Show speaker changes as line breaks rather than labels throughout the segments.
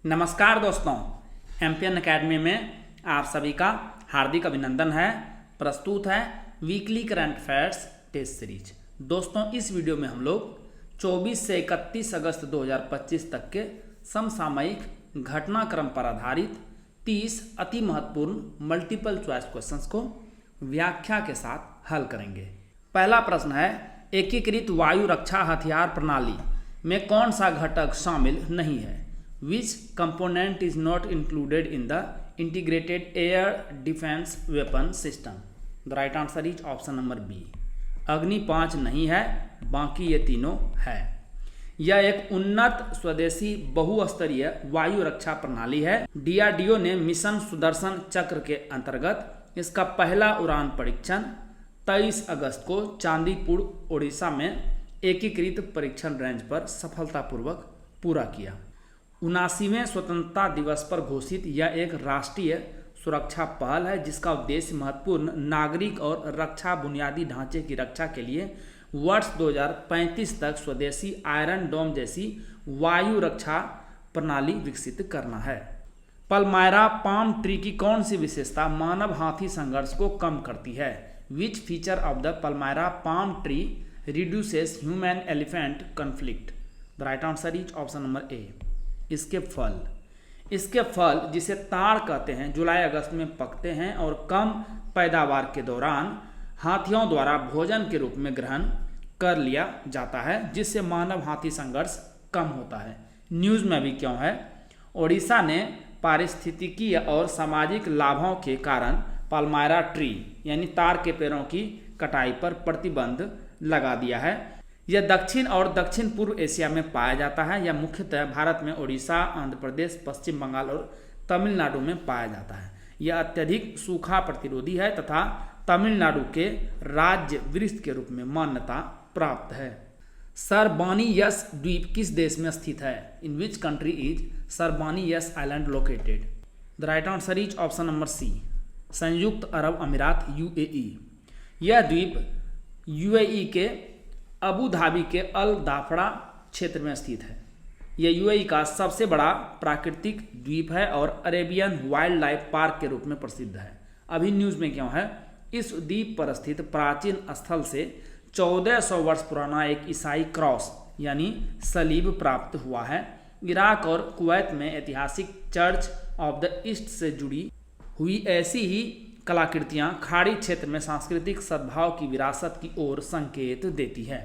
नमस्कार दोस्तों, MPN academy में आप सभी का हार्दिक अभिनंदन है। प्रस्तुत है weekly current affairs test series. दोस्तों, इस वीडियो में हम लोग 24 से 31 अगस्त 2025 तक के समसामयिक घटनाक्रम पर आधारित 30 अति महत्वपूर्ण मल्टीपल चॉइस क्वेश्चंस को व्याख्या के साथ हल करेंगे। पहला प्रश्न है, एकीकृत वायु रक्षा हथियार प्रणाली में कौन सा घटक शामिल नहीं है? Which component is not included in the integrated air defense weapon system? The right answer is option number B. अग्नि 5 नहीं है, बाकी ये तीनों है। यह एक उन्नत स्वदेशी बहुस्तरीय वायु रक्षा प्रणाली है। डीआरडीओ ने मिशन सुदर्शन चक्र के अंतर्गत इसका पहला उड़ान परीक्षण 23 अगस्त को चांदीपुर ओडिशा में एकीकृत परीक्षण रेंज पर सफलतापूर्वक पूरा किया। 79वें स्वतंत्रता दिवस पर घोषित यह एक राष्ट्रीय सुरक्षा पहल है जिसका उद्देश्य महत्वपूर्ण नागरिक और रक्षा बुनियादी ढांचे की रक्षा के लिए वर्ष 2035 तक स्वदेशी आयरन डोम जैसी वायु रक्षा प्रणाली विकसित करना है। पलमायरा पाम ट्री की कौन सी विशेषता मानव हाथी संघर्ष को कम करती है? Which feature of the palmyra palm tree reduces human elephant conflict? The right answer is option number A. इसके फल जिसे ताड़ कहते हैं जुलाई अगस्त में पकते हैं और कम पैदावार के दौरान हाथियों द्वारा भोजन के रूप में ग्रहण कर लिया जाता है जिससे मानव हाथी संघर्ष कम होता है। न्यूज़ में भी क्यों है? ओडिशा ने पारिस्थितिकीय और सामाजिक लाभों के कारण पलमायरा ट्री यानी ताड़ के पेड़ों की कटाई पर प्रतिबंध लगा दिया है। यह दक्षिण और दक्षिण पूर्व एशिया में पाया जाता है। यह मुख्यतः भारत में ओडिशा, आंध्र प्रदेश, पश्चिम बंगाल और तमिलनाडु में पाया जाता है। यह अत्यधिक सूखा प्रतिरोधी है तथा तमिलनाडु के राज्य वृक्ष के रूप में मान्यता प्राप्त है। सरबानियस द्वीप किस देश में स्थित है? In which country is Sir Bani Yas island located? The right answer is option number C, संयुक्त अरब अमीरात यूएई। यह द्वीप यूएई के अबू धाबी के अल दाफड़ा क्षेत्र में स्थित है। यह यूएई का सबसे बड़ा प्राकृतिक द्वीप है और अरेबियन वाइल्ड लाइफ पार्क के रूप में प्रसिद्ध है। अभी न्यूज़ में क्यों है? इस द्वीप पर स्थित प्राचीन स्थल से 1400 वर्ष पुराना एक ईसाई क्रॉस यानी सलीब प्राप्त हुआ है। इराक और कुवैत में ऐतिहासिक चर्च ऑफ द ईस्ट से जुड़ी हुई ऐसी ही कलाकृतियां खाड़ी क्षेत्र में सांस्कृतिक सद्भाव की विरासत की ओर संकेत देती है।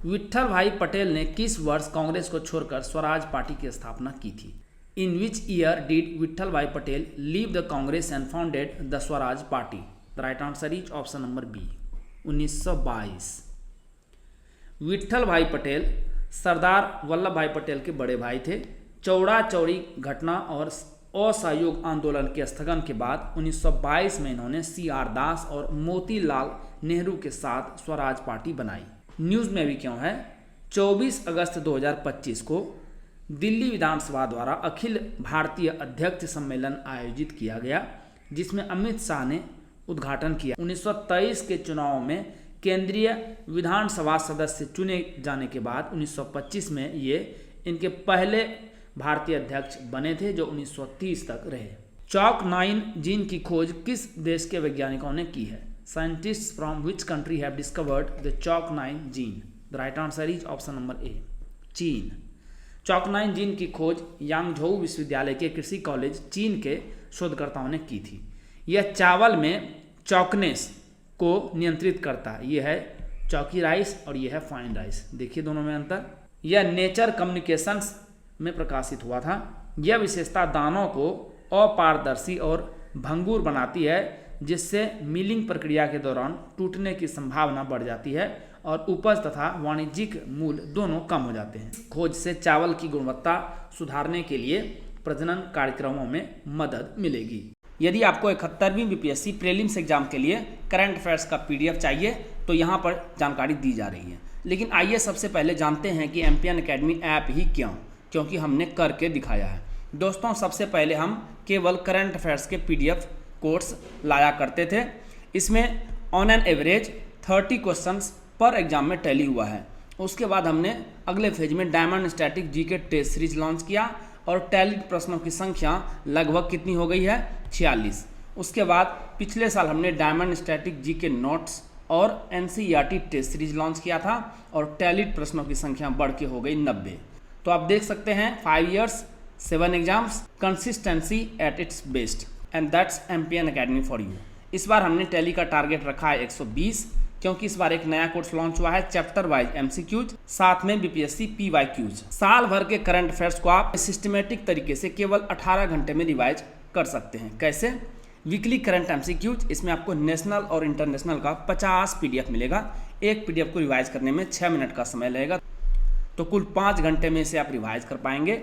विट्ठल भाई पटेल ने किस वर्ष कांग्रेस को छोड़कर स्वराज पार्टी की स्थापना की थी? In which year did Vithalbhai Patel leave the Congress and founded the Swaraj party? The right answer is option number B, 1922। Vithalbhai Patel Sardar Vallabh भाई पटेल के बड़े भाई थे। चौड़ा चौड़ी घटना और असहयोग आंदोलन के स्थगन के बाद 1922 में इन्होंने CR दास और मोतीलाल नेहरू के साथ स्वराज पार्टी बनाई। न्यूज़ में भी क्यों है? 24 अगस्त 2025 को दिल्ली विधानसभा द्वारा अखिल भारतीय अध्यक्ष सम्मेलन आयोजित किया गया जिसमें अमित शाह ने उद्घाटन किया। 1923 के चुनाव में केंद्रीय विधानसभा सदस्य चुने जाने के बाद 1925 में ये इनके पहले भारतीय अध्यक्ष बने थे जो 1930 तक रहे। चॉक 9 जीन की खोज किस देश के वैज्ञानिकों ने की है? Scientists from which country have discovered the chalk 9 gene? The right answer is option number ए, चीन। चॉक 9 जीन की खोज यांगझोउ विश्वविद्यालय के कृषि कॉलेज चीन के शोधकर्ताओं ने की थी। यह चावल में चॉकनेस को नियंत्रित करता है। यह है चॉकी राइस और यह है फाइन राइस। देखिए दोनों में अंतर। यह नेचर कम्युनिकेशंस में प्रकाशित हुआ था। यह विशेषता दानों को अपारदर्शी और भंगुर बनाती है जिससे मिलिंग प्रक्रिया के दौरान टूटने की संभावना बढ़ जाती है और उपज तथा वाणिज्यिक मूल्य दोनों कम हो जाते हैं। खोज से चावल की गुणवत्ता सुधारने के लिए प्रजनन कार्यक्रमों में मदद मिलेगी। यदि आपको 71वीं बीपीएससी प्रीलिम्स एग्जाम के लिए करंट अफेयर्स का PDF चाहिए तो यहाँ पर जानकारी दी जा रही है। लेकिन आइए सबसे पहले जानते हैं कि एमपीएन एकेडमी ऐप ही क्यों, क्योंकि हमने करके दिखाया है। दोस्तों, सबसे पहले हम केवल करंट अफेयर्स के PDF कोर्स लाया करते थे। इसमें ऑन एन एवरेज 30 क्वेश्चंस पर एग्जाम में टैली हुआ है। उसके बाद हमने अगले फेज में diamond static GK test series launch किया और टैली प्रश्नों की संख्या लगभग कितनी हो गई है, 46। उसके बाद पिछले साल हमने डायमंड स्टैटिक जीके नोट्स और एनसीईआरटी टेस्ट सीरीज लॉन्च किया था और टैलीड प्रश्नों की संख्या बढ़ के हो गई 90। तो आप देख सकते हैं 5 years 7 exams, consistency at its best and that's MPN academy for you. इस बार हमने टैली का टारगेट रखा है 120, क्योंकि इस बार एक नया कोर्स लॉन्च हुआ है चैप्टर वाइज एमसीक्यूज, साथ में बीपीएससी पीवाईक्यूज। साल भर के करंट अफेयर्स को आप सिस्टमेटिक तरीके से केवल 18 घंटे में रिवाइज कर सकते हैं। कैसे? वीकली करंट एमसीक्यूज, इसमें आपको नेशनल और इंटरनेशनल का 50 पीडीएफ मिलेगा। एक पीडीएफ को रिवाइज करने में 6 मिनट का समय लगेगा, तो कुल 5 घंटे में इसे आप रिवाइज कर पाएंगे।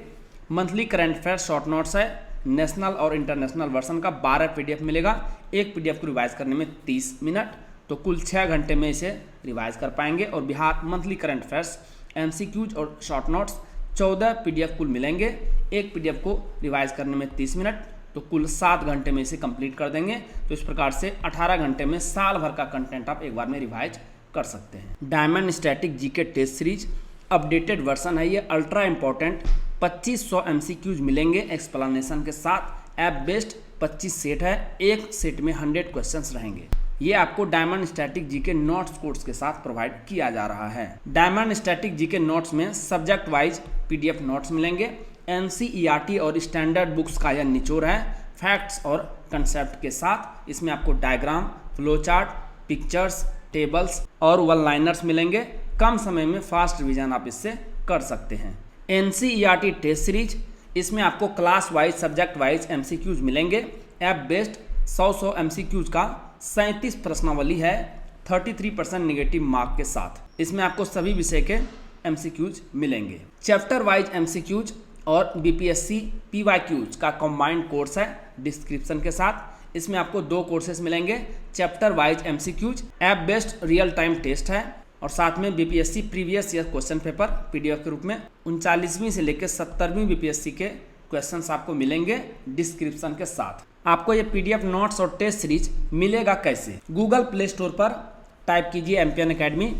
Monthly current affairs short notes है, नेशनल और इंटरनेशनल वर्सन का 12 पीडीएफ मिलेगा। एक पीडीएफ को रिवाइज करने में 30 मिनट, तो कुल 6 घंटे में इसे रिवाइज कर पाएंगे। और Bihar monthly current affairs MCQs और शॉर्ट नोट्स 14 पीडीएफ कुल मिलेंगे। एक पीडीएफ को रिवाइज करने में 30 मिनट, तो कुल 7 घंटे में इसे कंप्लीट कर देंगे। तो इस प्रकार से 18 घंटे में साल भर का कंटेंट आप एक बार में रिवाइज कर सकते हैं। Diamond static GK test series updated version है, ये अल्ट्रा इंपॉर्टेंट 2500 एमसीक्यूज मिलेंगे एक्सप्लेनेशन के साथ। ऐप बेस्ड 25 सेट है, एक सेट में 100 क्वेश्चंस रहेंगे। ये आपको diamond static GK notes course के साथ प्रोवाइड किया जा रहा है। डायमंड स्टैटिक जीके नोट्स में सब्जेक्ट वाइज पीडीएफ नोट्स मिलेंगे। एनसीईआरटी और स्टैंडर्ड बुक्स का यह निचोड़ है, फैक्ट्स और कंसेप्ट के साथ। इसमें आपको diagram, flow chart, pictures, tables और वन लाइनर्स मिलेंगे। कम समय में फास्ट रिवीजन आप इससे कर सकते हैं। एनसीईआरटी टेस्ट सीरीज, इसमें आपको class wise subject wise MCQs मिलेंगे। ऐप बेस्ड 100 एमसीक्यूज का 37 प्रश्नावली है, 33% निगेटिव मार्क के साथ। इसमें आपको सभी विषय के एमसीक्यूज मिलेंगे। चैप्टर वाइज एमसीक्यूज और बीपीएससी पीवाईक्यूज का कंबाइंड कोर्स है डिस्क्रिप्शन के साथ। इसमें आपको 2 कोर्सेज मिलेंगे, chapter wise MCQs, app based real time test है, और साथ में BPSC previous year question paper PDF के रूप में 39वीं से लेकर 70वीं बीपीएससी के क्वेश्चंस आपको मिलेंगे डिस्क्रिप्शन के साथ। आपको ये पीडीएफ नोट्स और टेस्ट सीरीज मिलेगा कैसे? गूगल प्ले स्टोर पर टाइप कीजिए एमपीएन अकेडमी,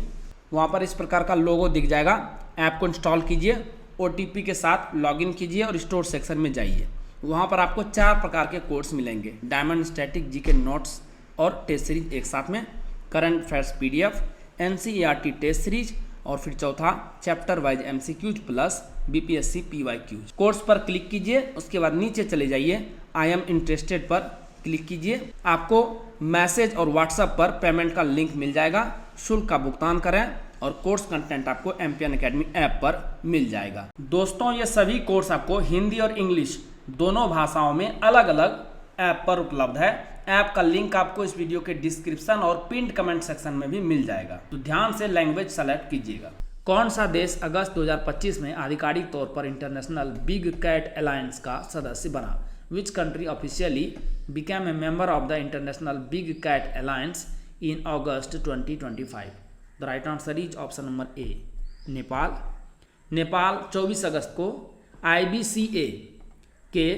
वहाँ पर इस प्रकार का लोगो दिख जाएगा। ऐप को इंस्टॉल कीजिए, ओटीपी के साथ लॉगिन कीजिए और स्टोर सेक्शन में जाइए। वहाँ पर आपको 4 प्रकार के कोर्स मिलेंगे, डायमंड स्टैटिक जीके नोट्स और टेस्ट सीरीज एक साथ में, current affairs PDF, NCERT test series, और फिर चौथा chapter wise MCQs plus BPSC PYQs. Course पर क्लिक कीजिए, उसके बाद नीचे चले जाइए, आई एम इंटरेस्टेड पर क्लिक कीजिए। आपको मैसेज और व्हाट्सएप पर पेमेंट का लिंक मिल जाएगा। शुल्क का भुगतान करें और कोर्स कंटेंट आपको एमपीएन अकेडमी ऐप पर मिल जाएगा। दोस्तों, ये सभी कोर्स आपको हिंदी और इंग्लिश दोनों भाषाओं में अलग अलग ऐप पर उपलब्ध है। ऐप का लिंक आपको इस वीडियो के डिस्क्रिप्शन और पिन्ड कमेंट सेक्शन में भी मिल जाएगा, तो ध्यान से लैंग्वेज सेलेक्ट कीजिएगा। कौन सा देश अगस्त 2025 में आधिकारिक तौर पर इंटरनेशनल बिग कैट अलायंस का सदस्य बना? Which country officially became a member of the international big cat alliance in August 2025? The right answer is option number A, Nepal. Nepal 24 अगस्त को IBCA के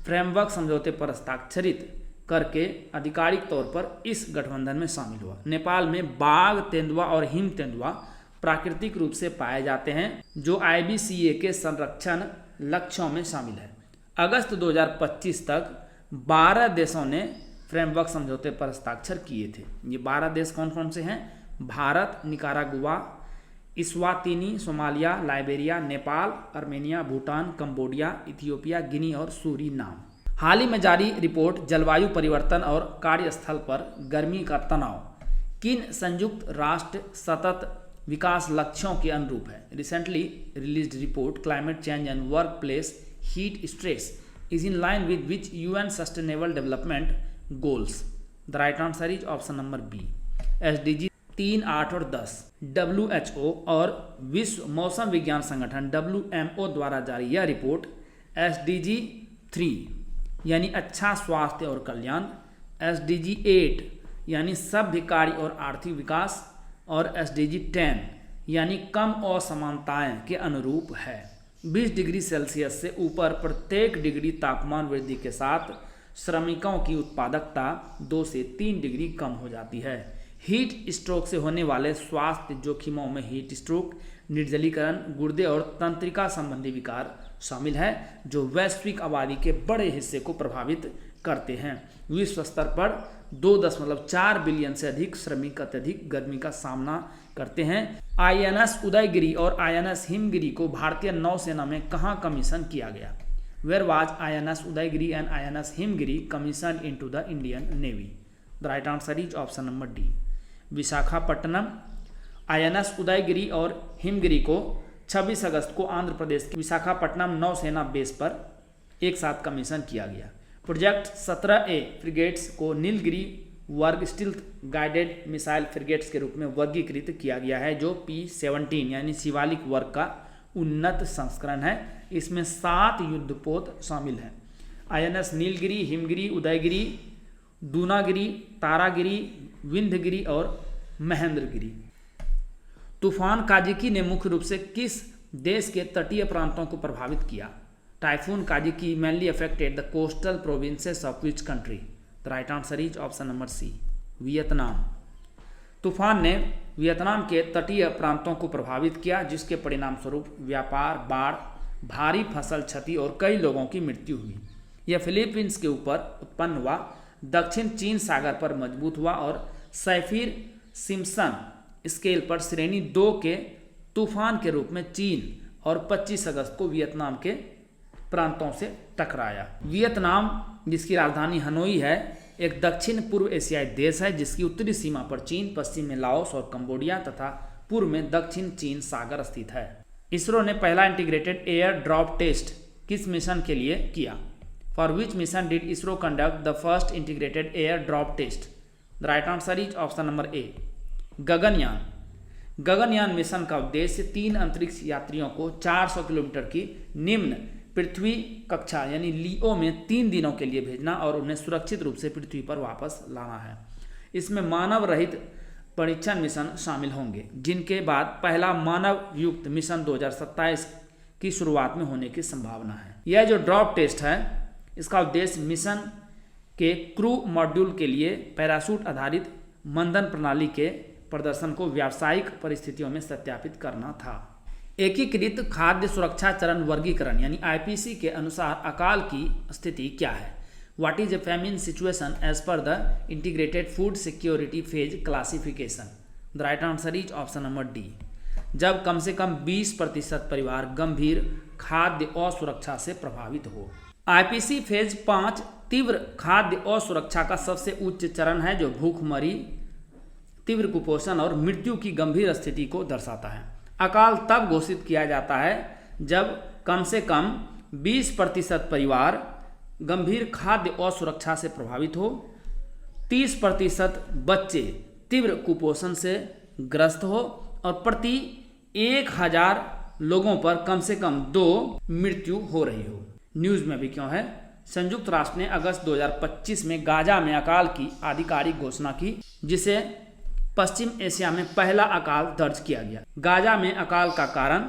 फ्रेमवर्क समझौते पर हस्ताक्षरित करके आधिकारिक तौर पर इस गठबंधन में शामिल हुआ। नेपाल में बाघ, तेंदुआ और हिम तेंदुआ प्राकृतिक रूप से पाए जाते हैं, जो IBCA के संरक्षण लक्ष्यों में शामिल है। अगस्त 2025 तक 12 देशों ने फ्रेमवर्क समझौते पर हस्ताक्षर किए थे। ये 12 देश कौन कौन से हैं? Bharat, Nicaragua, Eswatini, Somalia, Liberia, Nepal, Armenia, Bhutan, Cambodia, Ethiopia, Guinea और सूरीनाम। हाल ही में जारी रिपोर्ट जलवायु परिवर्तन और कार्यस्थल पर गर्मी का तनाव किन संयुक्त राष्ट्र सतत विकास लक्ष्यों के अनुरूप है? Recently released report climate change and work place heat stress is in line with which UN sustainable development goals? The right answer is option number B, SDG 3, 8 और 10। WHO और विश्व मौसम विज्ञान संगठन WMO द्वारा जारी यह रिपोर्ट SDG 3 यानी अच्छा स्वास्थ्य और कल्याण, SDG 8 यानी सभ्य कार्य और आर्थिक विकास, और SDG 10 यानी कम असमानताएं के अनुरूप है। 20 डिग्री सेल्सियस से ऊपर प्रत्येक डिग्री तापमान वृद्धि के साथ श्रमिकों की उत्पादकता 2 से 3 डिग्री कम हो जाती है। हीट स्ट्रोक से होने वाले स्वास्थ्य जोखिमों में हीट स्ट्रोक, निर्जलीकरण, गुर्दे और तंत्रिका संबंधी विकार शामिल है जो वैश्विक आबादी के बड़े हिस्से को प्रभावित करते हैं। विश्व स्तर पर 2.4 बिलियन से अधिक श्रमिक अत्यधिक गर्मी का सामना करते हैं। INS उदयगिरी और INS हिमगिरी को भारतीय नौसेना में कहाँ कमीशन किया गया? Where was INS Udayagiri and INS Himgiri commissioned into the Indian Navy? The right answer is option number D. Visakhapatnam. INS Udayagiri और हिमगिरी को 26 अगस्त को आंध्र प्रदेश के विशाखापट्टनम नौसेना बेस पर एक साथ कमीशन किया गया। प्रोजेक्ट 17A फ्रिगेट्स को नीलगिरी वर्ग स्टील्थ गाइडेड मिसाइल फ्रिगेट्स के रूप में वर्गीकृत किया गया है जो P-17 यानी शिवालिक वर्ग का उन्नत संस्करण है। इसमें 7 युद्धपोत शामिल हैं। INS नीलगिरी, हिमगिरी, उदयगिरी, दूनागिरी, तारागिरी, विंध्यगिरी और महेंद्रगिरी। तूफान काजिकी ने मुख्य रूप से किस देश के तटीय प्रांतों को प्रभावित किया? Typhoon Kajiki mainly affected the coastal provinces of which country? The right answer is option number C. Vietnam. तूफान ने वियतनाम के तटीय प्रांतों को प्रभावित किया जिसके परिणाम स्वरूप व्यापार, बाढ़, भारी फसल क्षति और कई लोगों की मृत्यु हुई। यह फिलीपींस के ऊपर उत्पन्न हुआ, दक्षिण चीन सागर पर मजबूत हुआ और सैफिर सिम्पसन स्केल पर श्रेणी 2 के तूफान के रूप में चीन और 25 अगस्त को वियतनाम के प्रांतों से टकराया। वियतनाम जिसकी राजधानी हनोई है एक दक्षिण पूर्व एशियाई देश है जिसकी उत्तरी सीमा पर चीन, पश्चिम में लाओस और कंबोडिया तथा पूर्व में दक्षिण चीन सागर स्थित है। इसरो ने पहला इंटीग्रेटेड एयर ड्रॉप टेस्ट किस मिशन के लिए किया? For which mission did ISRO conduct the first integrated air drop test? The right answer is option number A, Gaganyaan. Gaganyaan mission का उद्देश्य 3 अंतरिक्ष यात्रियों को 400 किलोमीटर की निम्न पृथ्वी कक्षा यानी लियो में 3 दिनों के लिए भेजना और उन्हें सुरक्षित रूप से पृथ्वी पर वापस लाना है। इसमें मानव रहित परीक्षण मिशन शामिल होंगे जिनके बाद पहला मानव युक्त मिशन 2027 की शुरुआत में होने की संभावना है। यह जो ड्रॉप टेस्ट है इसका उद्देश्य मिशन के क्रू मॉड्यूल के लिए पैराशूट आधारित मंदन प्रणाली के प्रदर्शन को व्यावसायिक परिस्थितियों में सत्यापित करना था। एकीकृत खाद्य सुरक्षा चरण वर्गीकरण यानी IPC के अनुसार अकाल की स्थिति क्या है? What is a famine situation as per the integrated food security phase classification? The right answer is option number D, जब कम से कम 20% परिवार गंभीर खाद्य असुरक्षा से प्रभावित हो। IPC फेज 5 तीव्र खाद्य असुरक्षा का सबसे उच्च चरण है जो भूखमरी, तीव्र कुपोषण और मृत्यु की गंभीर स्थिति को दर्शाता है। अकाल तब घोषित किया जाता है जब कम से कम 20% परिवार गंभीर खाद्य असुरक्षा से प्रभावित हो, 30% बच्चे तीव्र कुपोषण से ग्रस्त हो और प्रति 1000 लोगों पर कम से कम 2 मृत्यु हो रही हो। न्यूज़ में भी क्यों है? संयुक्त राष्ट्र ने अगस्त 2025 में गाजा में अकाल की आधिकारिक घोषणा की जिसे पश्चिम एशिया में पहला अकाल दर्ज किया गया। गाजा में अकाल का कारण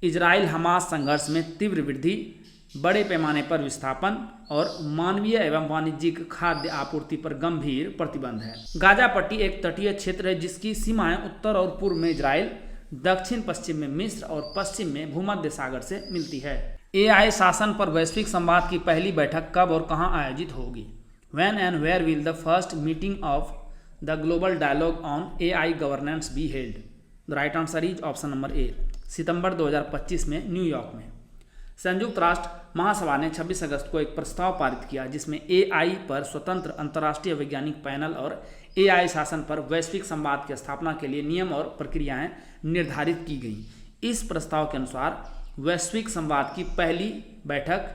इजराइल हमास संघर्ष में तीव्र वृद्धि, बड़े पैमाने पर विस्थापन और मानवीय एवं वाणिज्यिक खाद्य आपूर्ति पर गंभीर प्रतिबंध है। गाजा पट्टी एक तटीय क्षेत्र है जिसकी सीमाएं उत्तर और पूर्व में इजराइल, दक्षिण पश्चिम में मिस्र और पश्चिम में भूमध्य सागर से मिलती है। AI शासन पर वैश्विक संवाद की पहली बैठक कब और कहां आयोजित होगी? When and where will the first meeting of the global dialogue on AI governance be held? The right answer is option number A, सितंबर 2025 में न्यूयॉर्क में। संयुक्त राष्ट्र महासभा ने 26 अगस्त को एक प्रस्ताव पारित किया जिसमें AI पर स्वतंत्र अंतर्राष्ट्रीय वैज्ञानिक पैनल और AI शासन पर वैश्विक संवाद की स्थापना के लिए नियम और प्रक्रियाएं निर्धारित की गई। इस प्रस्ताव के अनुसार वैश्विक संवाद की पहली बैठक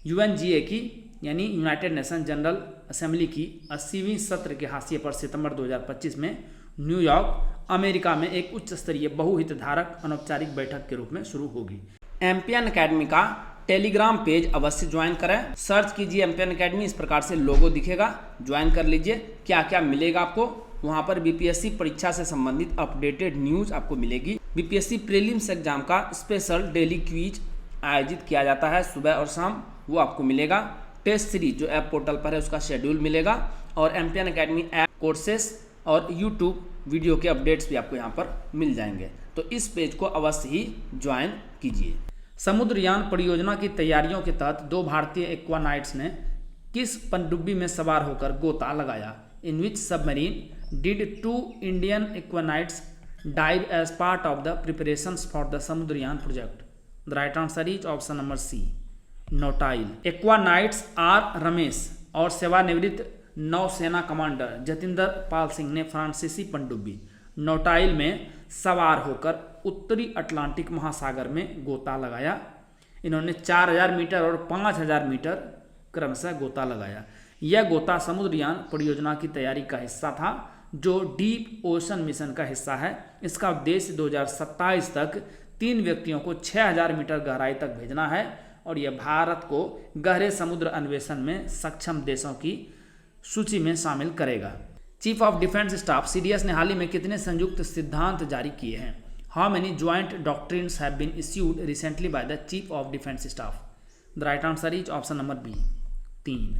UNGA की यानी यूनाइटेड नेशन जनरल असेंबली की 80वीं सत्र के हाशिए पर सितंबर 2025 में न्यूयॉर्क अमेरिका में एक उच्च स्तरीय बहुहितधारक अनौपचारिक बैठक के रूप में शुरू होगी। एम्पियन अकेडमी का टेलीग्राम पेज अवश्य ज्वाइन करें। सर्च कीजिए एम्पियन अकेडमी, इस प्रकार से लोगो दिखेगा, ज्वाइन कर लीजिए। क्या क्या मिलेगा आपको वहाँ पर? BPSC परीक्षा से संबंधित अपडेटेड न्यूज़ आपको मिलेगी। BPSC प्रीलिम्स एग्जाम का स्पेशल डेली क्विज आयोजित किया जाता है सुबह और शाम, वो आपको मिलेगा। टेस्ट सीरीज जो ऐप पोर्टल पर है उसका शेड्यूल मिलेगा और एम्पियन अकेडमी ऐप कोर्सेस और यूट्यूब वीडियो के अपडेट्स भी आपको यहाँ पर मिल जाएंगे। तो इस पेज को अवश्य ही ज्वाइन कीजिए। समुद्रयान परियोजना की तैयारियों के तहत 2 भारतीय एक्वानाइट्स ने किस पनडुब्बी में सवार होकर गोता लगाया? In which submarine did 2 Indian aquanauts dive as part of the preparations for the Samudrayaan project? The right answer is option number C, Nautile. Aquanauts are Ramesh और सेवानिवृत्त नौसेना कमांडर जतिंदर पाल सिंह ने फ्रांसीसी पनडुब्बी नौटाइल में सवार होकर उत्तरी अटलांटिक महासागर में गोता लगाया। इन्होंने 4000 मीटर और 5000 मीटर क्रमशः गोता लगाया। यह गोता समुद्रयान परियोजना की तैयारी का हिस्सा था, जो डीप ओशन मिशन का हिस्सा है। इसका उद्देश्य 2027 तक 3 व्यक्तियों को 6000 मीटर गहराई तक भेजना है और यह भारत को गहरे समुद्र अन्वेषण में सक्षम देशों की सूची में शामिल करेगा। Chief of defence staff CDS ने हाल ही में कितने संयुक्त सिद्धांत जारी किए हैं? How many joint doctrines have been issued recently by the chief of defence staff? The right answer is option number B, 3।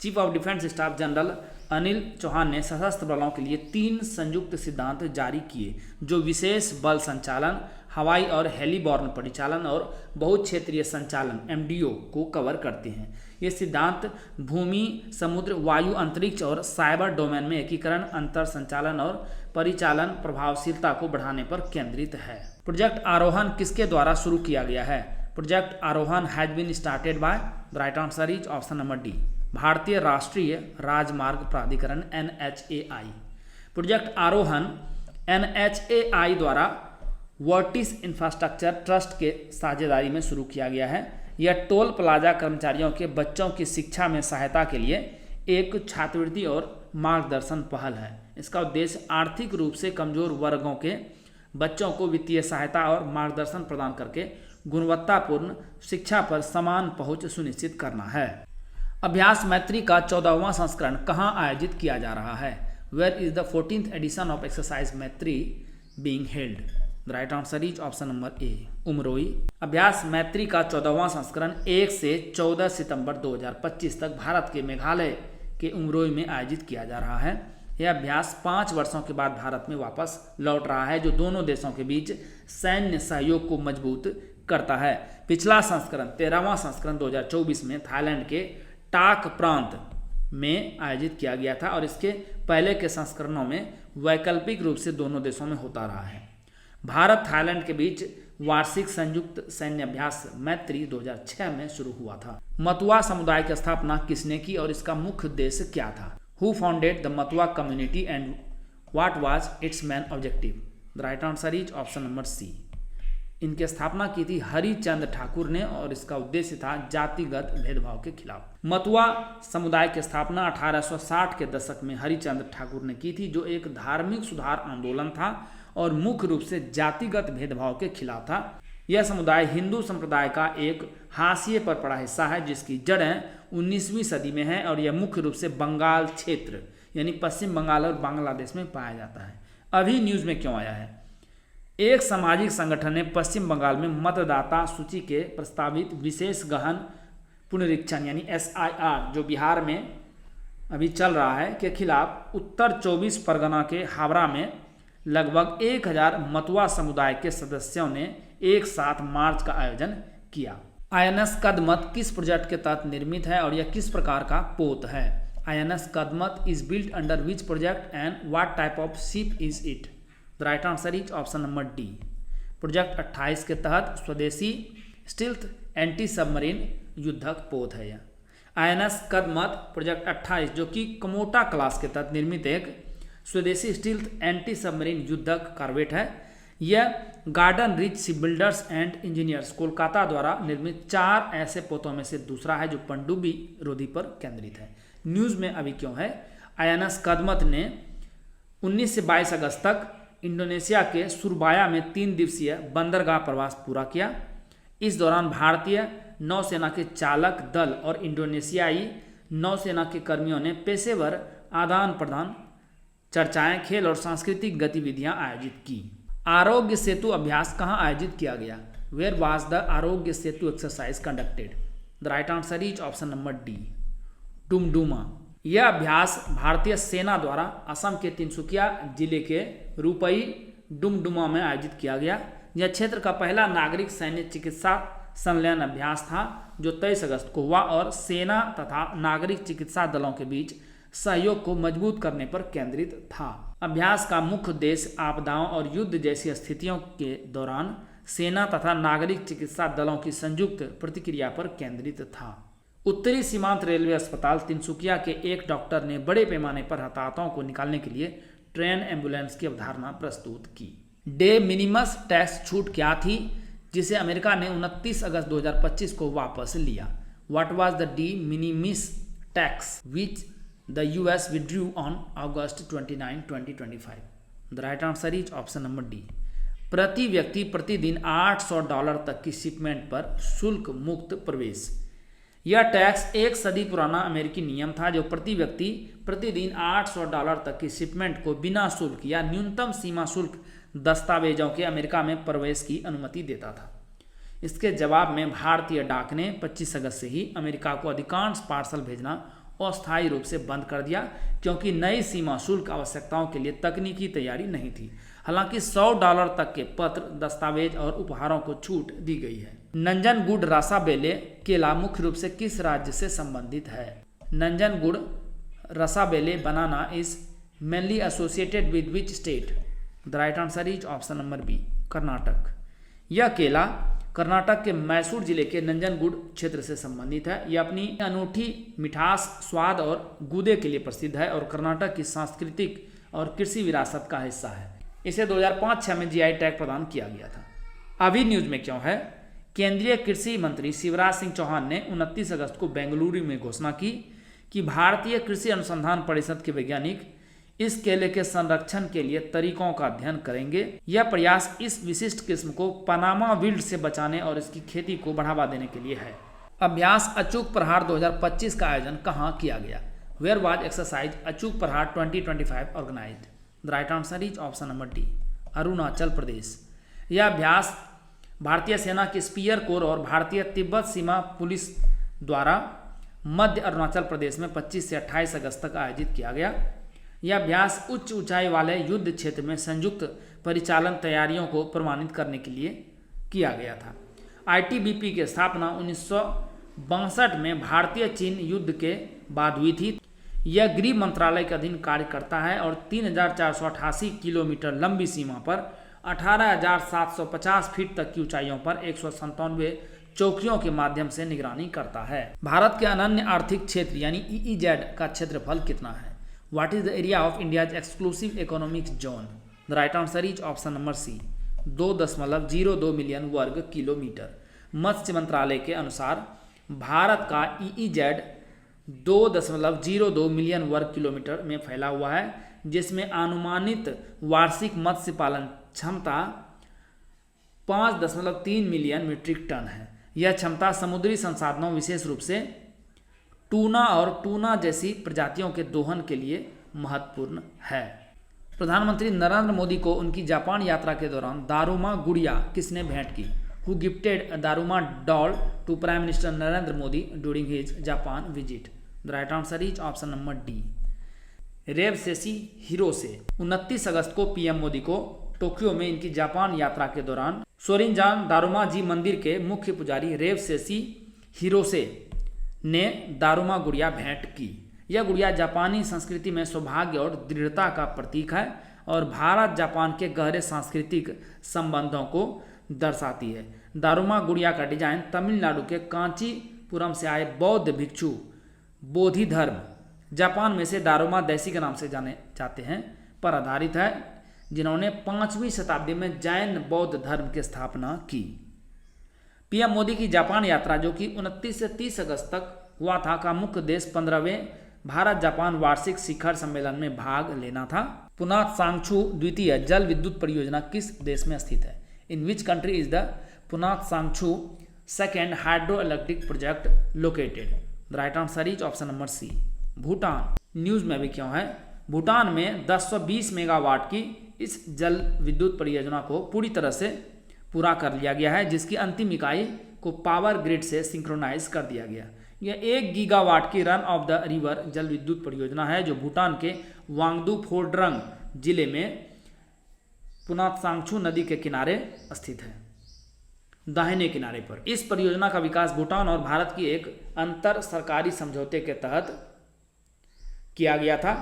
Chief of defence staff general Anil Chauhan ने सशस्त्र बलों के लिए 3 संयुक्त सिद्धांत जारी किए, जो विशेष बल संचालन, हवाई और हेलीबॉर्न परिचालन और बहुक्षेत्रीय संचालन (MDO) को कवर करते हैं। ये सिद्धांत भूमि, समुद्र, वायु, अंतरिक्ष और साइबर डोमेन में एकीकरण, अंतर संचालन और परिचालन प्रभावशीलता को बढ़ाने पर केंद्रित है। प्रोजेक्ट आरोहण किसके द्वारा शुरू किया गया है? Project Aarohan has been started by, the right answer is option number D, भारतीय राष्ट्रीय राजमार्ग प्राधिकरण NHAI। प्रोजेक्ट आरोहण NHAI द्वारा वर्टिस इंफ्रास्ट्रक्चर ट्रस्ट के साझेदारी में शुरू किया गया है। यह टोल प्लाजा कर्मचारियों के बच्चों की शिक्षा में सहायता के लिए एक छात्रवृत्ति और मार्गदर्शन पहल है। इसका उद्देश्य आर्थिक रूप से कमजोर वर्गों के बच्चों को वित्तीय सहायता और मार्गदर्शन प्रदान करके गुणवत्तापूर्ण शिक्षा पर समान पहुंच सुनिश्चित करना है। अभ्यास मैत्री का 14वां संस्करण कहाँ आयोजित किया जा रहा है? Where is the 14th edition of exercise Maitri being held? The right answer is option number A, Umroi. अभ्यास मैत्री का 14वां संस्करण 1 से 14 सितंबर 2025 तक भारत के मेघालय के उमरोई में आयोजित किया जा रहा है। यह अभ्यास 5 वर्षों के बाद भारत में वापस लौट रहा है, जो दोनों देशों के बीच सैन्य सहयोग को मजबूत करता है। पिछला संस्करण 13वां संस्करण 2024 में थाईलैंड के टाक प्रांत में आयोजित किया गया था और इसके पहले के संस्करणों में वैकल्पिक रूप से दोनों देशों में होता रहा है। भारत थाईलैंड के बीच वार्षिक संयुक्त सैन्य अभ्यास मैत्री 2006 में शुरू हुआ था। मतुआ समुदाय की स्थापना किसने की और इसका मुख्य उद्देश्य क्या था? Who founded the Matua community and what was its main objective? The right answer is option number C. इनकी स्थापना की थी हरिचंद ठाकुर ने और इसका उद्देश्य था जातिगत भेदभाव के खिलाफ। मतुआ समुदाय की स्थापना 1860 के दशक में हरिचंद ठाकुर ने की थी, जो एक धार्मिक सुधार आंदोलन था और मुख्य रूप से जातिगत भेदभाव के खिलाफ था। यह समुदाय हिंदू संप्रदाय का एक हाशिए पर पड़ा हिस्सा है, जिसकी जड़ें 19वीं सदी में है और यह मुख्य रूप से बंगाल क्षेत्र यानी पश्चिम बंगाल और बांग्लादेश में पाया जाता है। अभी न्यूज में क्यों आया है? एक सामाजिक संगठन ने पश्चिम बंगाल में मतदाता सूची के प्रस्तावित विशेष गहन पुनरीक्षण यानी SIR जो बिहार में अभी चल रहा है के खिलाफ उत्तर 24 परगना के हावड़ा में लगभग 1000 मतुआ समुदाय के सदस्यों ने एक साथ मार्च का आयोजन किया। INS कदमत किस प्रोजेक्ट के तहत निर्मित है और यह किस प्रकार का पोत है? INS Kadmat is built under which project and what type of ship is it? The right answer is option number D. Project 28 के तहत स्वदेशी स्टील्थ एंटी सबमरीन युद्धक पोत है। यह INS कदमत प्रोजेक्ट 28 जो कि कमोटा क्लास के तहत निर्मित एक स्वदेशी स्टील्थ एंटी सबमरीन युद्धक कॉर्वेट है। यह garden rich ship builders and engineers Kolkata द्वारा निर्मित 4 ऐसे पोतों में से दूसरा है जो पनडुब्बी रोधी पर केंद्रित है। न्यूज में अभी क्यों है? INS कदमत ने 19 से 22 अगस्त तक इंडोनेशिया के सुरबाया में 3 दिवसीय बंदरगाह प्रवास पूरा किया। इस दौरान भारतीय नौसेना के चालक दल और इंडोनेशियाई नौसेना के कर्मियों ने पेशेवर आदान प्रदान, चर्चाएं, खेल और सांस्कृतिक गतिविधियां आयोजित की। आरोग्य सेतु अभ्यास कहां आयोजित किया गया? Where was the Arogya Setu exercise conducted? The right answer is option number D, Dumduma. यह अभ्यास भारतीय सेना द्वारा असम के तिनसुकिया जिले के रूपई डुमडुमा में आयोजित किया गया। यह क्षेत्र का पहला नागरिक सैन्य चिकित्सा संलयन अभ्यास था जो 23 अगस्त को हुआ और सेना तथा नागरिक चिकित्सा दलों के बीच सहयोग को मजबूत करने पर केंद्रित था। अभ्यास का मुख्य उद्देश्य आपदाओं और युद्ध जैसी स्थितियों के दौरान सेना तथा नागरिक चिकित्सा दलों की संयुक्त प्रतिक्रिया पर केंद्रित था। उत्तरी सीमांत रेलवे अस्पताल तिनसुकिया के एक डॉक्टर ने बड़े पैमाने पर हताहतों को निकालने के लिए ट्रेन एम्बुलेंस की अवधारणा प्रस्तुत की। डे मिनिमस टैक्स छूट क्या थी जिसे अमेरिका ने 29 अगस्त 2025 को वापस लिया? What was the de minimis tax which the US withdrew on August 29, 2025? The right answer is option number D. प्रति व्यक्ति प्रतिदिन $800 तक की शिपमेंट पर शुल्क मुक्त प्रवेश। यह टैक्स एक सदी पुराना अमेरिकी नियम था जो प्रति व्यक्ति प्रतिदिन $800 तक की शिपमेंट को बिना शुल्क या न्यूनतम सीमा शुल्क दस्तावेजों के अमेरिका में प्रवेश की अनुमति देता था। इसके जवाब में भारतीय डाक ने 25 अगस्त से ही अमेरिका को अधिकांश पार्सल भेजना अस्थायी रूप से बंद कर दिया क्योंकि नई सीमा शुल्क आवश्यकताओं के लिए तकनीकी तैयारी नहीं थी। हालांकि $100 तक के पत्र, दस्तावेज और उपहारों को छूट दी गई है। नंजनगुड रसाबेले केला मुख्य रूप से किस राज्य से संबंधित है? Nanjangud Rasabale banana is mainly associated with which state? The right answer is option number B, Karnataka. यह केला कर्नाटक के मैसूर जिले के नंजनगुड क्षेत्र से संबंधित है। यह अपनी अनूठी मिठास, स्वाद और गूदे के लिए प्रसिद्ध है और कर्नाटक की सांस्कृतिक और कृषि विरासत का हिस्सा है। इसे 2005-06 में जीआई टैग प्रदान किया गया था। अभी न्यूज में क्यों है? केंद्रीय कृषि मंत्री शिवराज सिंह चौहान ने 29 अगस्त को बेंगलुरु में घोषणा की कि भारतीय कृषि अनुसंधान परिषद के वैज्ञानिक इस केले के संरक्षण के लिए तरीकों का अध्ययन करेंगे। यह प्रयास इस विशिष्ट किस्म को पनामा विल्ड से बचाने और इसकी खेती को बढ़ावा देने के लिए है। अभ्यास अचूक प्रहार 2025 का आयोजन कहाँ किया गया? Where was exercise Achook Prahar 2025 organised? The right answer is option number D, Arunachal Pradesh. यह अभ्यास भारतीय सेना की स्पीयर कोर और भारतीय तिब्बत सीमा पुलिस द्वारा मध्य अरुणाचल प्रदेश में 25 से 28 अगस्त तक आयोजित किया गया। यह अभ्यास उच्च ऊंचाई वाले युद्ध क्षेत्र में संयुक्त परिचालन तैयारियों को प्रमाणित करने के लिए किया गया था। आईटीबीपी की स्थापना 1962 में भारतीय चीन युद्ध के बाद हुई थी। यह गृह मंत्रालय के अधीन कार्य करता है और 3488 किलोमीटर लंबी सीमा पर 18,750 फीट तक की ऊंचाइयों पर 197 चौकियों के माध्यम से निगरानी करता है। भारत के अनन्य आर्थिक क्षेत्र यानी EEZ का क्षेत्रफल कितना है? What is the area of India's exclusive economic zone? The right answer is option number C, 2.02 million वर्ग किलोमीटर। मत्स्य मंत्रालय के अनुसार भारत का EEZ 2.02 मिलियन वर्ग किलोमीटर में फैला हुआ है, जिसमें अनुमानित वार्षिक मत्स्य पालन क्षमता 5.3 मिलियन मीट्रिक टन है। यह क्षमता समुद्री संसाधनों, विशेष रूप से टूना और टूना जैसी प्रजातियों के दोहन के लिए महत्वपूर्ण है। प्रधानमंत्री नरेंद्र मोदी को उनकी जापान यात्रा के दौरान दारुमा गुड़िया किसने भेंट की? Who gifted Daruma doll to prime minister Narendra Modi during his Japan visit? The right answer is option number D, Rev Seishi Hirose. 29 अगस्त को पीएम मोदी को टोक्यो में इनकी जापान यात्रा के दौरान सोरिंजान दारुमा जी मंदिर के मुख्य पुजारी रेवसेसी हिरोसे ने दारुमा गुड़िया भेंट की। यह गुड़िया जापानी संस्कृति में सौभाग्य और दृढ़ता का प्रतीक है और भारत जापान के गहरे सांस्कृतिक संबंधों को दर्शाती है। दारुमा गुड़िया का डिजाइन तमिलनाडु के कांचीपुरम से आए बौद्ध भिक्षु बोधि धर्म, जापान में से दारुमा देसी के नाम से जाने जाते हैं, पर आधारित है, जिन्होंने 5वीं शताब्दी में जैन बौद्ध धर्म की स्थापना की। पीएम मोदी की जापान यात्रा, जो कि 29 से 30 अगस्त तक हुआ था, का मुख्य उद्देश्य 15वें भारत जापान वार्षिक शिखर सम्मेलन में भाग लेना था। पुनात सांगछू द्वितीय जल विद्युत परियोजना किस देश में स्थित है? In which country is the Punatsangchhu second hydro electric project located? The right answer is option number C, Bhutan. News में भी क्यों है? भूटान में 1020 मेगावाट की इस जल विद्युत परियोजना को पूरी तरह से पूरा कर लिया गया है, जिसकी अंतिम इकाई को पावर ग्रिड से सिंक्रोनाइज कर दिया गया। यह 1 गीगावाट की रन ऑफ द रिवर जल विद्युत परियोजना है, जो भूटान के वांगडू फोड्रंग जिले में पुनात सांगछू नदी के किनारे स्थित है। दाहिने किनारे पर। इस परियोजना का विकास भूटान और भारत की एक अंतर सरकारी समझौते के तहत किया गया था।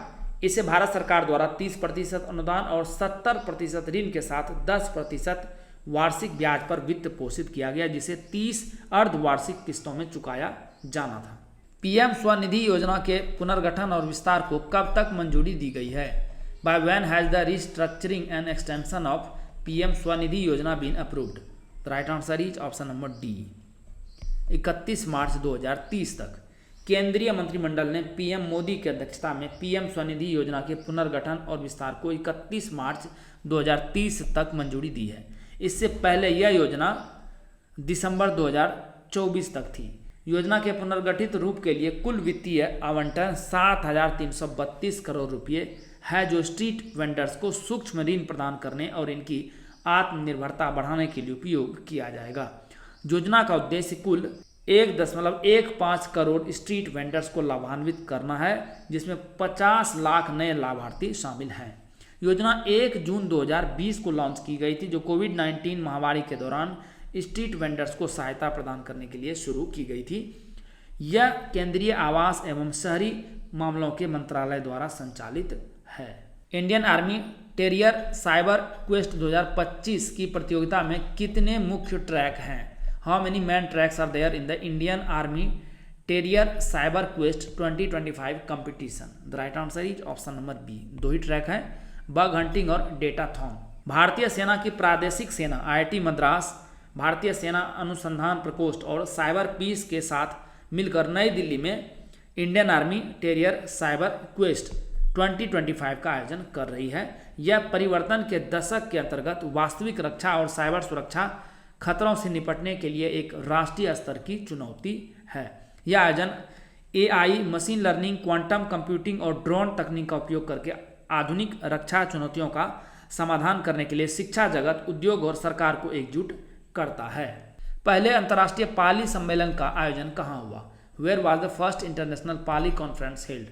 इसे भारत सरकार द्वारा 30% अनुदान और 70% ऋण के साथ 10% वार्षिक ब्याज पर वित्त पोषित किया गया, जिसे 30 अर्धवार्षिक किस्तों में चुकाया जाना था। पीएम स्वनिधि योजना के पुनर्गठन और विस्तार को कब तक मंजूरी दी गई है? By when has the restructuring and extension of PM Svanidhi Yojana been approved? The right answer is option number D, 31 मार्च 2030 तक। केंद्रीय मंत्रिमंडल ने पीएम मोदी की अध्यक्षता में पीएम स्वनिधि योजना के पुनर्गठन और विस्तार को 31 मार्च 2030 तक मंजूरी दी है। इससे पहले यह योजना दिसंबर 2024 तक थी। योजना के पुनर्गठित रूप के लिए कुल वित्तीय आवंटन 7,332 करोड़ रुपये है, जो स्ट्रीट वेंडर्स को सूक्ष्म ऋण प्रदान करने और इनकी आत्मनिर्भरता बढ़ाने के लिए उपयोग किया जाएगा। योजना का उद्देश्य कुल 1.15 करोड़ स्ट्रीट वेंडर्स को लाभान्वित करना है, जिसमें 50 लाख नए लाभार्थी शामिल हैं। योजना 1 जून 2020 को लॉन्च की गई थी, जो कोविड-19 महामारी के दौरान स्ट्रीट वेंडर्स को सहायता प्रदान करने के लिए शुरू की गई थी। यह केंद्रीय आवास एवं शहरी मामलों के मंत्रालय द्वारा संचालित है। Indian Army Terrier cyber quest 2025 की प्रतियोगिता में कितने मुख्य ट्रैक हैं? How many main tracks are there in the Indian Army Terrier cyber quest 2025 competition? The right answer is option number B, 2 ही ट्रैक हैं, बग हंटिंग और डेटा थॉन। भारतीय सेना की प्रादेशिक सेना IIT मद्रास, भारतीय सेना अनुसंधान प्रकोष्ठ और साइबर पीस के साथ मिलकर नई दिल्ली में Indian Army Terrier cyber quest 2025 का आयोजन कर रही है। यह परिवर्तन के दशक के अंतर्गत वास्तविक रक्षा और साइबर सुरक्षा खतरों से निपटने के लिए एक राष्ट्रीय स्तर की चुनौती है। यह आयोजन AI, machine learning, quantum computing और ड्रोन तकनीक का उपयोग करके आधुनिक रक्षा चुनौतियों का समाधान करने के लिए शिक्षा जगत, उद्योग और सरकार को एकजुट करता है। पहले अंतर्राष्ट्रीय पाली सम्मेलन का आयोजन कहाँ हुआ? Where was the first international Pali conference held?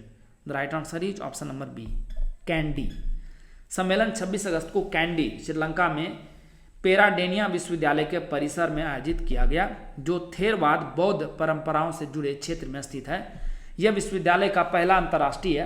The right answer is option number B, Kandy. सम्मेलन 26 अगस्त को कैंडी, श्रीलंका में पेराडेनिया विश्वविद्यालय के परिसर में आयोजित किया गया, जो थेरवाद बौद्ध परंपराओं से जुड़े क्षेत्र में स्थित है। यह विश्वविद्यालय का पहला अंतर्राष्ट्रीय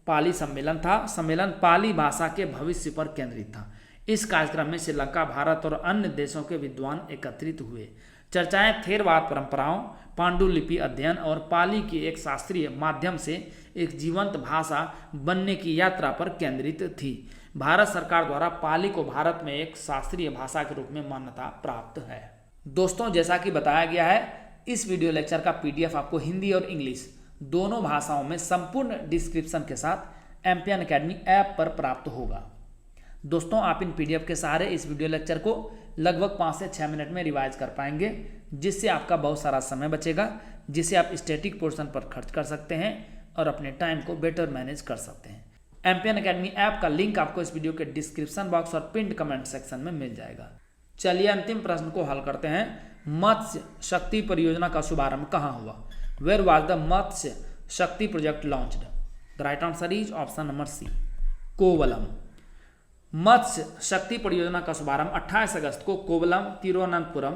पाली सम्मेलन था। सम्मेलन पाली भाषा के भविष्य पर केंद्रित था। इस कार्यक्रम में श्रीलंका, भारत और अन्य देशों के विद्वान एकत्रित हुए। चर्चाएं थेरवाद परंपराओं, पांडुलिपि अध्ययन और पाली की एक शास्त्रीय माध्यम से एक जीवंत भाषा बनने की यात्रा पर केंद्रित थी। भारत सरकार द्वारा पाली को भारत में एक शास्त्रीय भाषा के रूप में मान्यता प्राप्त है। दोस्तों, जैसा कि बताया गया है, इस वीडियो लेक्चर का PDF आपको हिंदी और इंग्लिश दोनों भाषाओं में संपूर्ण डिस्क्रिप्शन के साथ एम्पियन एकेडमी ऐप पर प्राप्त होगा। दोस्तों, आप इन PDF के सहारे इस वीडियो लेक्चर को लगभग 5 से 6 मिनट में रिवाइज कर पाएंगे, जिससे आपका बहुत सारा समय बचेगा, जिसे आप स्टैटिक पोर्शन पर खर्च कर सकते हैं और अपने टाइम को बेटर मैनेज कर सकते हैं। एम्पियन एकेडमी ऐप का लिंक आपको इस वीडियो के डिस्क्रिप्शन बॉक्स और पिंड कमेंट सेक्शन में मिल जाएगा। चलिए अंतिम प्रश्न को हल करते हैं। मत्स्य शक्ति परियोजना का शुभारंभ कहाँ हुआ? Where was the Matsya Shakti project launched? The right answer is option number C, Kovalam. Matsya Shakti परियोजना का शुभारंभ 28 अगस्त को कोवलम, तिरुवनंतपुरम,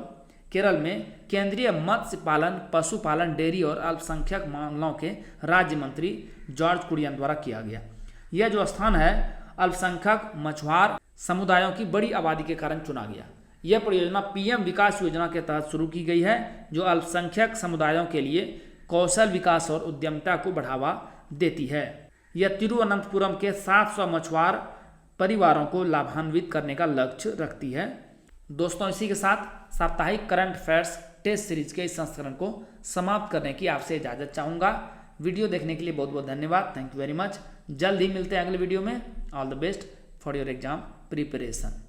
केरल में केंद्रीय मत्स्य पालन, पशुपालन, डेयरी और अल्पसंख्यक मामलों के राज्य मंत्री जॉर्ज कुरियन द्वारा किया गया। यह जो स्थान है, अल्पसंख्यक मछुआर समुदायों की बड़ी आबादी के कारण चुना गया। यह परियोजना PM विकास योजना के तहत शुरू की गई है, जो अल्पसंख्यक समुदायों के लिए कौशल विकास और उद्यमिता को बढ़ावा देती है। यह तिरुवनंतपुरम के 700 मछुआर परिवारों को लाभान्वित करने का लक्ष्य रखती है। दोस्तों, इसी के साथ साप्ताहिक करंट अफेयर्स टेस्ट सीरीज के इस संस्करण को समाप्त करने की आपसे इजाजत चाहूँगा। वीडियो देखने के लिए बहुत बहुत धन्यवाद। Thank you very much. जल्द ही मिलते हैं अगले वीडियो में। All the best for your exam preparation.